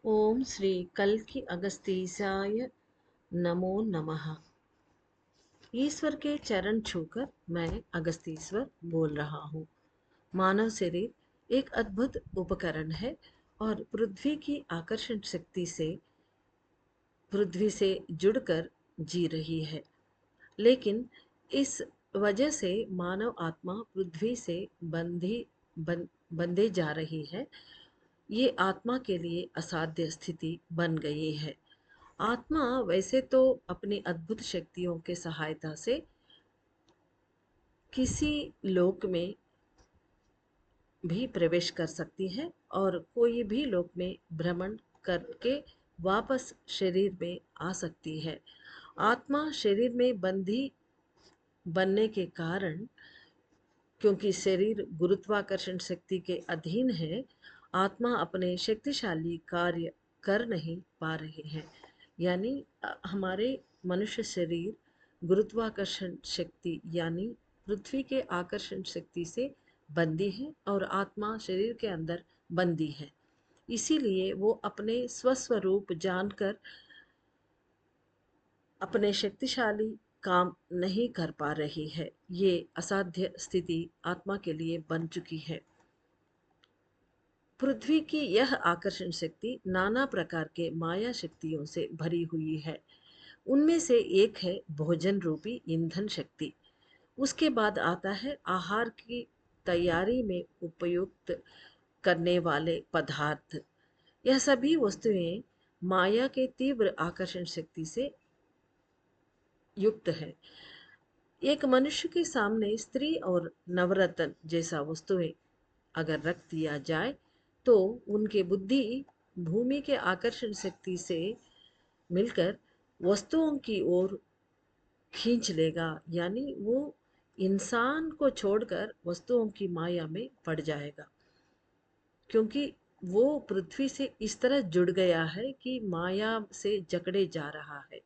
ओम श्री कल्कि अगस्तीसाय नमो नमः। ईश्वर के चरण छूकर मैं अगस्तीश्वर बोल रहा हूँ। मानव शरीर एक अद्भुत उपकरण है और पृथ्वी की आकर्षण शक्ति से पृथ्वी से जुड़कर जी रही है। लेकिन इस वजह से मानव आत्मा पृथ्वी से बंधे जा रही है। ये आत्मा के लिए असाध्य स्थिति बन गई है। आत्मा वैसे तो अपनी अद्भुत शक्तियों के सहायता से किसी लोक में भी प्रवेश कर सकती है और कोई भी लोक में भ्रमण करके वापस शरीर में आ सकती है। आत्मा शरीर में बंधी बनने के कारण, क्योंकि शरीर गुरुत्वाकर्षण शक्ति के अधीन है, आत्मा अपने शक्तिशाली कार्य कर नहीं पा रहे हैं। यानी हमारे मनुष्य शरीर गुरुत्वाकर्षण शक्ति यानी पृथ्वी के आकर्षण शक्ति से बंदी है और आत्मा शरीर के अंदर बंदी है। इसीलिए वो अपने स्वस्वरूप जानकर अपने शक्तिशाली काम नहीं कर पा रही है। ये असाध्य स्थिति आत्मा के लिए बन चुकी है। पृथ्वी की यह आकर्षण शक्ति नाना प्रकार के माया शक्तियों से भरी हुई है। उनमें से एक है भोजन रूपी ईंधन शक्ति। उसके बाद आता है आहार की तैयारी में उपयुक्त करने वाले पदार्थ। यह सभी वस्तुएं माया के तीव्र आकर्षण शक्ति से युक्त है। एक मनुष्य के सामने स्त्री और नवरत्न जैसा वस्तुएं अगर रख दिया जाए तो उनके बुद्धि भूमि के आकर्षण शक्ति से मिलकर वस्तुओं की ओर खींच लेगा। यानी वो इंसान को छोड़कर वस्तुओं की माया में पड़ जाएगा, क्योंकि वो पृथ्वी से इस तरह जुड़ गया है कि माया से जकड़े जा रहा है।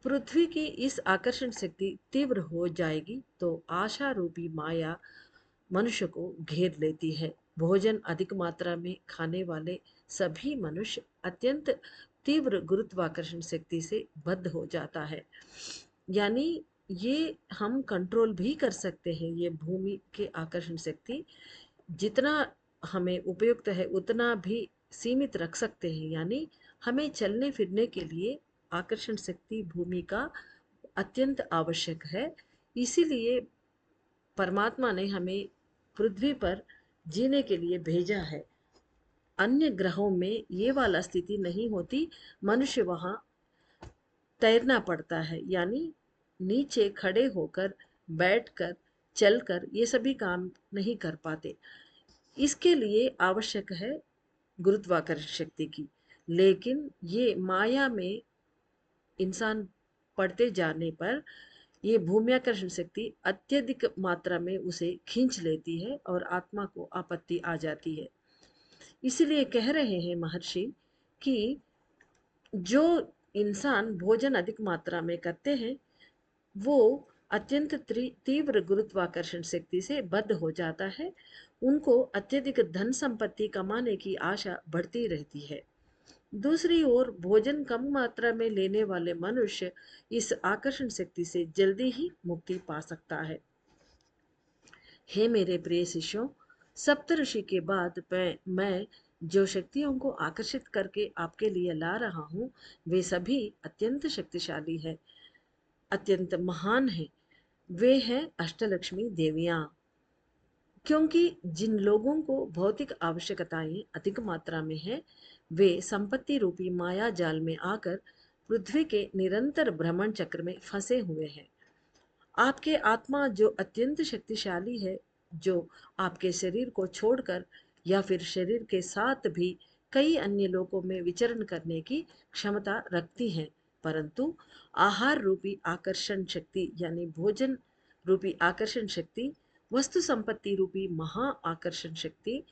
पृथ्वी की इस आकर्षण शक्ति तीव्र हो जाएगी तो आशा रूपी माया मनुष्य को घेर लेती है। भोजन अधिक मात्रा में खाने वाले सभी मनुष्य अत्यंत तीव्र गुरुत्वाकर्षण शक्ति से बद्ध हो जाता है। यानी ये हम कंट्रोल भी कर सकते हैं। ये भूमि के आकर्षण शक्ति जितना हमें उपयुक्त है उतना भी सीमित रख सकते हैं। यानी हमें चलने फिरने के लिए आकर्षण शक्ति भूमि का अत्यंत आवश्यक है। इसीलिए परमात्मा ने हमें पृथ्वी पर जीने के लिए भेजा है। अन्य ग्रहों में ये वाला स्थिति नहीं होती। मनुष्य वहाँ तैरना पड़ता है, यानी नीचे खड़े होकर, बैठकर, चलकर ये सभी काम नहीं कर पाते। इसके लिए आवश्यक है गुरुत्वाकर्षण शक्ति की। लेकिन ये माया में इंसान पड़ते जाने पर ये भूम्याकर्षण शक्ति अत्यधिक मात्रा में उसे खींच लेती है और आत्मा को आपत्ति आ जाती है। इसीलिए कह रहे हैं महर्षि कि जो इंसान भोजन अधिक मात्रा में करते हैं वो अत्यंत तीव्र गुरुत्वाकर्षण शक्ति से बद्ध हो जाता है। उनको अत्यधिक धन संपत्ति कमाने की आशा बढ़ती रहती है। दूसरी ओर भोजन कम मात्रा में लेने वाले मनुष्य इस आकर्षण शक्ति से जल्दी ही मुक्ति पा सकता है। हे मेरे प्रिय शिष्यों, सप्तऋषि के बाद मैं जो शक्तियों को आकर्षित करके आपके लिए ला रहा हूँ वे सभी अत्यंत शक्तिशाली है, अत्यंत महान है। वे हैं अष्टलक्ष्मी देवियां। क्योंकि जिन लोगों को भौतिक आवश्यकताएं अधिक मात्रा में है वे संपत्ति रूपी माया जाल में आकर पृथ्वी के निरंतर भ्रमण चक्र में फंसे हुए हैं। आपके आत्मा जो अत्यंत शक्तिशाली है, जो आपके शरीर को छोड़कर या फिर शरीर के साथ भी कई अन्य लोकों में विचरण करने की क्षमता रखती है, परंतु आहार रूपी आकर्षण शक्ति यानी भोजन रूपी आकर्षण शक्ति, वस्तु संपत्ति रूपी महा आकर्षण शक्ति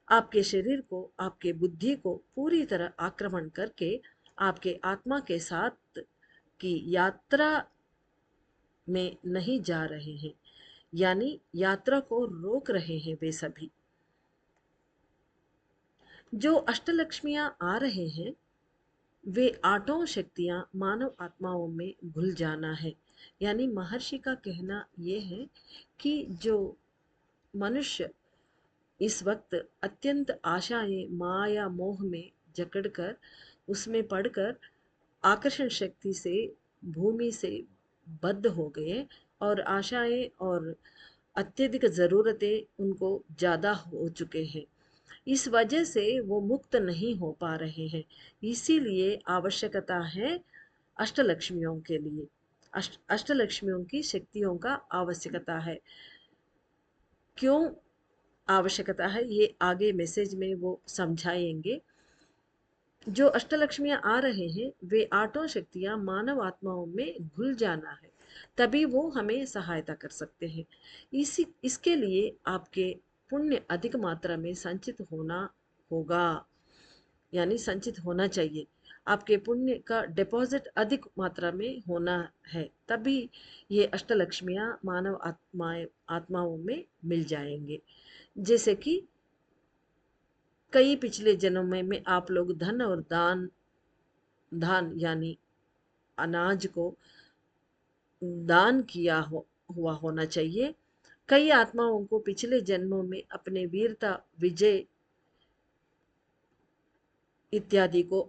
आपके शरीर को, आपके बुद्धि को पूरी तरह आक्रमण करके आपके आत्मा के साथ की यात्रा में नहीं जा रहे हैं। यानी यात्रा को रोक रहे हैं वे सभी। जो अष्टलक्ष्मियां आ रहे हैं वे आठों शक्तियां मानव आत्माओं में घुल जाना है। यानी महर्षि का कहना ये है कि जो मनुष्य इस वक्त अत्यंत आशाएं माया मोह में जकड़कर उसमें पड़कर आकर्षण शक्ति से भूमि से बद्ध हो गए और आशाएं और अत्यधिक ज़रूरतें उनको ज़्यादा हो चुके हैं, इस वजह से वो मुक्त नहीं हो पा रहे हैं। इसीलिए आवश्यकता है अष्टलक्ष्मियों के लिए, अष्टलक्ष्मियों की शक्तियों का आवश्यकता है। क्यों आवश्यकता है ये आगे मैसेज में वो समझाएंगे। जो अष्टलक्ष्मियां आ रहे हैं वे आठों शक्तियां मानव आत्माओं में घुल जाना है, तभी वो हमें सहायता कर सकते हैं। इसी इसके लिए आपके पुण्य अधिक मात्रा में संचित होना होगा, यानी संचित होना चाहिए। आपके पुण्य का डिपॉजिट अधिक मात्रा में होना है, तभी ये अष्टलक्ष्मियां मानव आत्माओं में मिल जाएंगे। जैसे कि कई पिछले जन्म में आप लोग धन और दान यानी अनाज को दान किया हुआ होना चाहिए। कई आत्माओं को पिछले जन्मों में अपने वीरता विजय इत्यादि को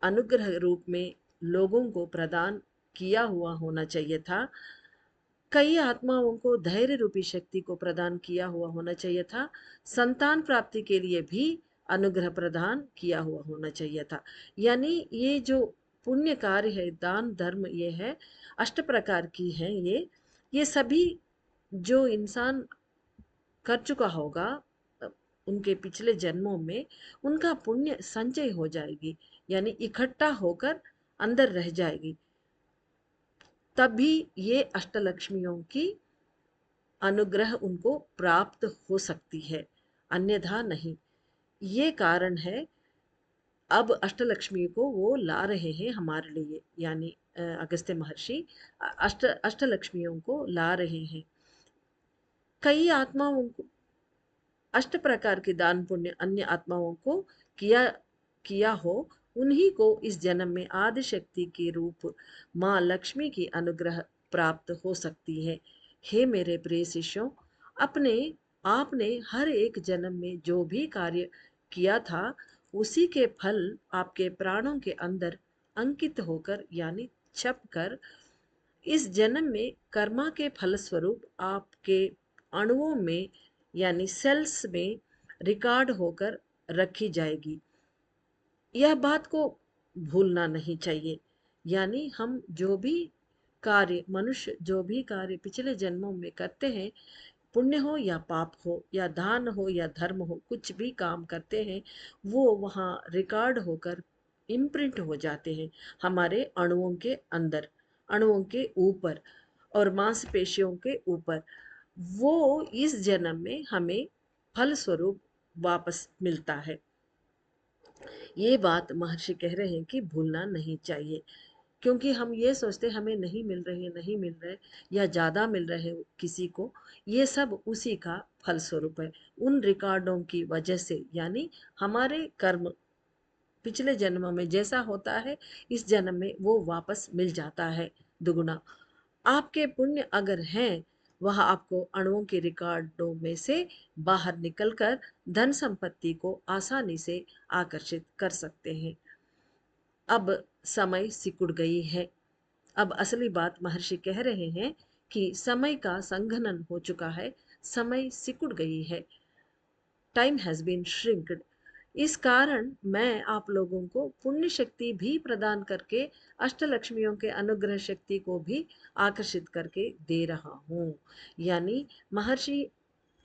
अनुग्रह रूप में लोगों को प्रदान किया हुआ होना चाहिए था। कई आत्माओं को धैर्य रूपी शक्ति को प्रदान किया हुआ होना चाहिए था। संतान प्राप्ति के लिए भी अनुग्रह प्रदान किया हुआ होना चाहिए था। यानी ये जो पुण्य कार्य है, दान धर्म ये है, अष्ट प्रकार की है ये सभी जो इंसान कर चुका होगा उनके पिछले जन्मों में, उनका पुण्य संचय हो जाएगी, यानी इकट्ठा होकर अंदर रह जाएगी। तभी ये अष्टलक्ष्मियों की अनुग्रह उनको प्राप्त हो सकती है, अन्यथा नहीं। ये कारण है अब अष्टलक्ष्मी को वो ला रहे हैं हमारे लिए, यानी अगस्त्य महर्षि अष्टलक्ष्मियों को ला रहे हैं। कई आत्माओं को अष्ट प्रकार के दान पुण्य अन्य आत्माओं को किया किया हो, उन्हीं को इस जन्म में आदि शक्ति के रूप माँ लक्ष्मी की अनुग्रह प्राप्त हो सकती है। हे मेरे प्रिय शिष्यों, अपने आपने हर एक जन्म में जो भी कार्य किया था उसी के फल आपके प्राणों के अंदर अंकित होकर यानी छप कर इस जन्म में कर्मा के फलस्वरूप आपके अणुओं में यानी सेल्स में रिकॉर्ड होकर रखी जाएगी। यह बात को भूलना नहीं चाहिए। यानी हम जो भी कार्य मनुष्य जो भी कार्य पिछले जन्मों में करते हैं, पुण्य हो या पाप हो या दान हो या धर्म हो, कुछ भी काम करते हैं वो वहाँ रिकॉर्ड होकर इम्प्रिंट हो जाते हैं हमारे अणुओं के अंदर, अणुओं के ऊपर और मांसपेशियों के ऊपर। वो इस जन्म में हमें फल स्वरूप वापस मिलता है। ये बात महर्षि कह रहे हैं कि भूलना नहीं चाहिए, क्योंकि हम ये सोचते हमें नहीं मिल रहे या ज़्यादा मिल रहे किसी को, ये सब उसी का फलस्वरूप है, उन रिकॉर्डों की वजह से। यानी हमारे कर्म पिछले जन्म में जैसा होता है इस जन्म में वो वापस मिल जाता है दुगुना। आपके पुण्य अगर हैं, वह आपको अणुओं के रिकॉर्डों में से बाहर निकलकर धन संपत्ति को आसानी से आकर्षित कर सकते हैं। अब समय सिकुड़ गई है। अब असली बात महर्षि कह रहे हैं कि समय का संघनन हो चुका है, समय सिकुड़ गई है, टाइम हैज बीन श्रिंक्ड। इस कारण मैं आप लोगों को पुण्य शक्ति भी प्रदान करके अष्टलक्ष्मियों के अनुग्रह शक्ति को भी आकर्षित करके दे रहा हूँ। यानी महर्षि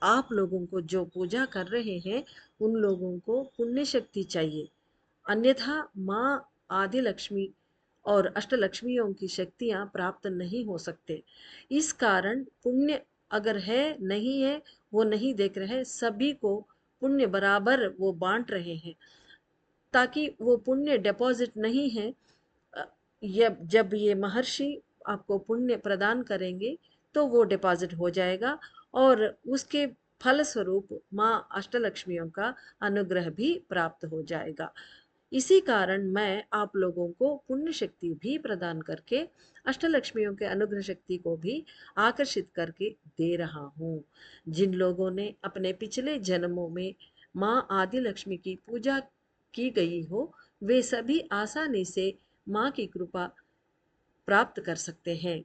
आप लोगों को जो पूजा कर रहे हैं उन लोगों को पुण्य शक्ति चाहिए, अन्यथा माँ आदि लक्ष्मी और अष्टलक्ष्मियों की शक्तियाँ प्राप्त नहीं हो सकते। इस कारण पुण्य अगर है नहीं है वो नहीं देख रहे, सभी को पुण्य बराबर वो बांट रहे हैं, ताकि वो पुण्य डिपॉजिट नहीं है। ये जब ये महर्षि आपको पुण्य प्रदान करेंगे तो वो डिपॉजिट हो जाएगा और उसके फलस्वरूप माँ अष्टलक्ष्मियों का अनुग्रह भी प्राप्त हो जाएगा। इसी कारण मैं आप लोगों को पुण्य शक्ति भी प्रदान करके अष्टलक्ष्मियों के अनुग्रह शक्ति को भी आकर्षित करके दे रहा हूँ। जिन लोगों ने अपने पिछले जन्मों में माँ आदि लक्ष्मी की पूजा की गई हो, वे सभी आसानी से माँ की कृपा प्राप्त कर सकते हैं।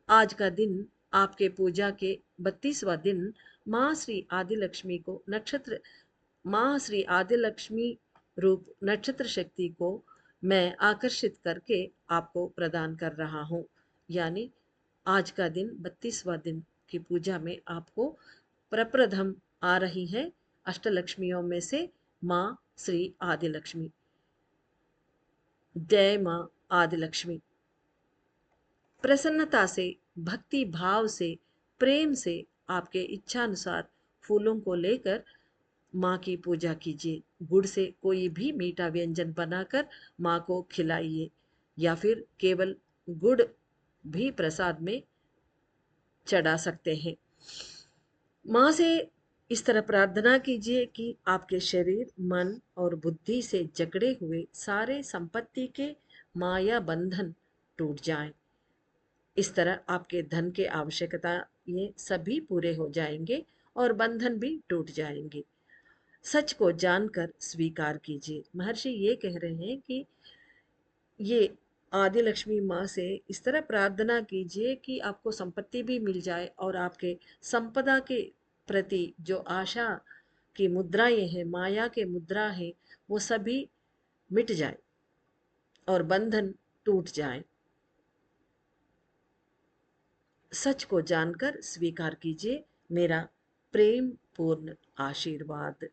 आज का दिन आपके पूजा के 32वां दिन माँ श्री आदि लक्ष्मी को नक्षत्र माँ श्री आदि लक्ष्मी रूप नक्षत्र शक्ति को मैं आकर्षित करके आपको प्रदान कर रहा हूँ। यानी आज का दिन 32वां दिन की पूजा में आपको प्रप्रथम आ रही है अष्टलक्ष्मियों में से माँ श्री आदि लक्ष्मी। जय माँ आदि लक्ष्मी। प्रसन्नता से, भक्ति भाव से, प्रेम से आपके इच्छानुसार फूलों को लेकर माँ की पूजा कीजिए। गुड़ से कोई भी मीठा व्यंजन बनाकर माँ को खिलाइए या फिर केवल गुड़ भी प्रसाद में चढ़ा सकते हैं। माँ से इस तरह प्रार्थना कीजिए कि आपके शरीर, मन और बुद्धि से जकड़े हुए सारे संपत्ति के माया बंधन टूट जाएं। इस तरह आपके धन के आवश्यकता ये सभी पूरे हो जाएंगे और बंधन भी टूट जाएंगे। सच को जानकर स्वीकार कीजिए। महर्षि ये कह रहे हैं कि ये आदि लक्ष्मी माँ से इस तरह प्रार्थना कीजिए कि आपको संपत्ति भी मिल जाए और आपके संपदा के प्रति जो आशा की मुद्राएं हैं, माया के मुद्रा है, वो सभी मिट जाए और बंधन टूट जाए। सच को जानकर स्वीकार कीजिए। मेरा प्रेम पूर्ण आशीर्वाद।